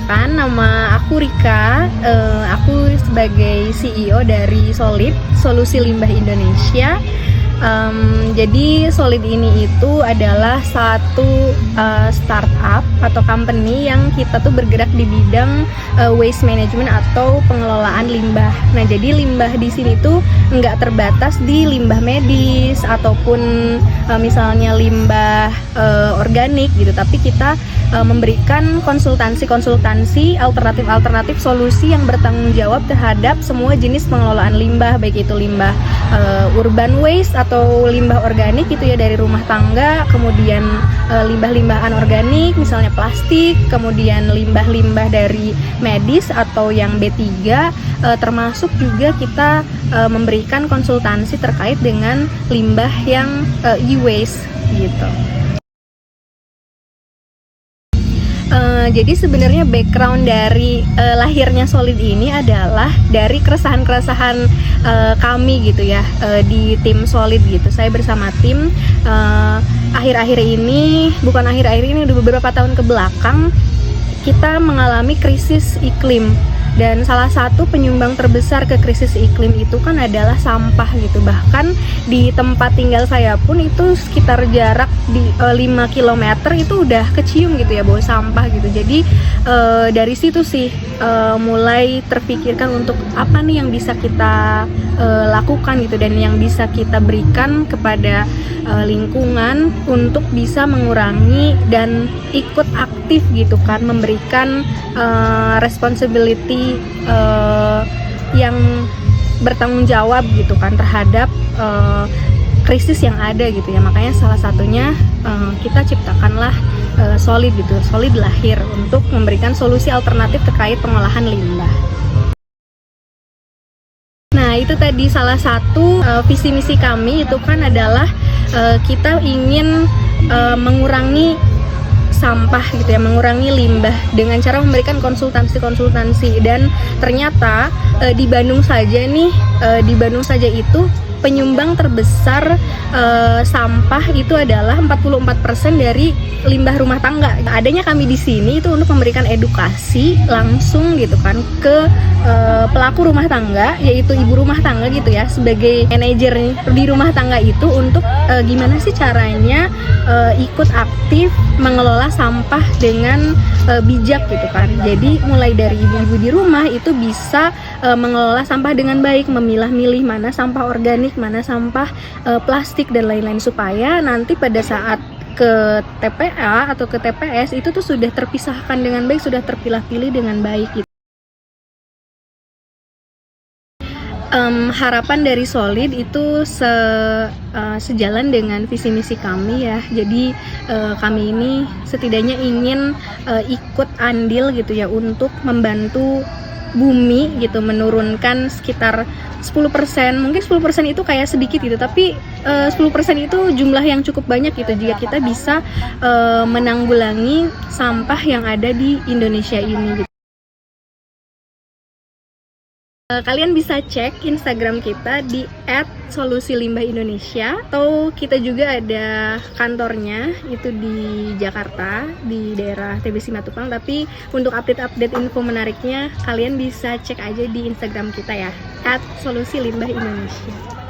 perkenalkan, nama aku Rika. Aku sebagai CEO dari Solid, Solusi Limbah Indonesia. Jadi Solid ini itu adalah satu startup atau company yang kita tuh bergerak di bidang waste management atau pengelolaan limbah. Nah, jadi limbah di sini tuh nggak terbatas di limbah medis ataupun misalnya limbah organik gitu, tapi kita memberikan konsultansi alternatif solusi yang bertanggung jawab terhadap semua jenis pengelolaan limbah, baik itu limbah urban waste atau limbah organik gitu ya dari rumah tangga, kemudian limbah-limbahan organik misalnya plastik, kemudian limbah-limbah dari medis atau yang B3, termasuk juga kita memberikan konsultansi terkait dengan limbah yang e-waste gitu. Jadi sebenarnya background dari lahirnya Solid ini adalah dari keresahan-keresahan kami gitu ya, di tim Solid gitu. Saya bersama tim akhir-akhir ini udah beberapa tahun ke belakang kita mengalami krisis iklim. Dan salah satu penyumbang terbesar ke krisis iklim itu kan adalah sampah gitu. Bahkan di tempat tinggal saya pun itu sekitar jarak di 5 km itu udah kecium gitu ya bau sampah gitu. Jadi dari situ sih mulai terpikirkan untuk apa nih yang bisa kita lakukan gitu, dan yang bisa kita berikan kepada lingkungan untuk bisa mengurangi dan ikut aktif gitu kan, memberikan responsibility yang bertanggung jawab gitu kan terhadap krisis yang ada gitu ya. Makanya salah satunya kita ciptakanlah Solid gitu. Solid lahir untuk memberikan solusi alternatif terkait pengolahan limbah. Nah, itu tadi salah satu visi misi kami itu kan adalah kita ingin mengurangi sampah gitu ya, mengurangi limbah dengan cara memberikan konsultansi, dan ternyata di Bandung saja itu penyumbang terbesar sampah itu adalah 44% dari limbah rumah tangga. Adanya kami di sini itu untuk memberikan edukasi langsung gitu kan ke pelaku rumah tangga, yaitu ibu rumah tangga gitu ya, sebagai manajer di rumah tangga itu untuk gimana sih caranya ikut aktif mengelola sampah dengan bijak gitu kan. Jadi mulai dari ibu-ibu di rumah itu bisa mengelola sampah dengan baik, memilah-milih mana sampah organik, mana sampah plastik dan lain-lain, supaya nanti pada saat ke TPA atau ke TPS itu tuh sudah terpisahkan dengan baik, sudah terpilah-pilih dengan baik gitu. Harapan dari Solid itu sejalan dengan visi misi kami ya. Jadi kami ini setidaknya ingin ikut andil gitu ya untuk membantu bumi gitu, menurunkan sekitar 10%. Mungkin 10% itu kayak sedikit gitu, tapi 10% itu jumlah yang cukup banyak gitu jika kita bisa menanggulangi sampah yang ada di Indonesia ini gitu. Kalian bisa cek Instagram kita di @solusi_limbah_indonesia, atau kita juga ada kantornya itu di Jakarta di daerah TB Simatupang. Tapi untuk update info menariknya kalian bisa cek aja di Instagram kita ya, @solusi_limbah_indonesia.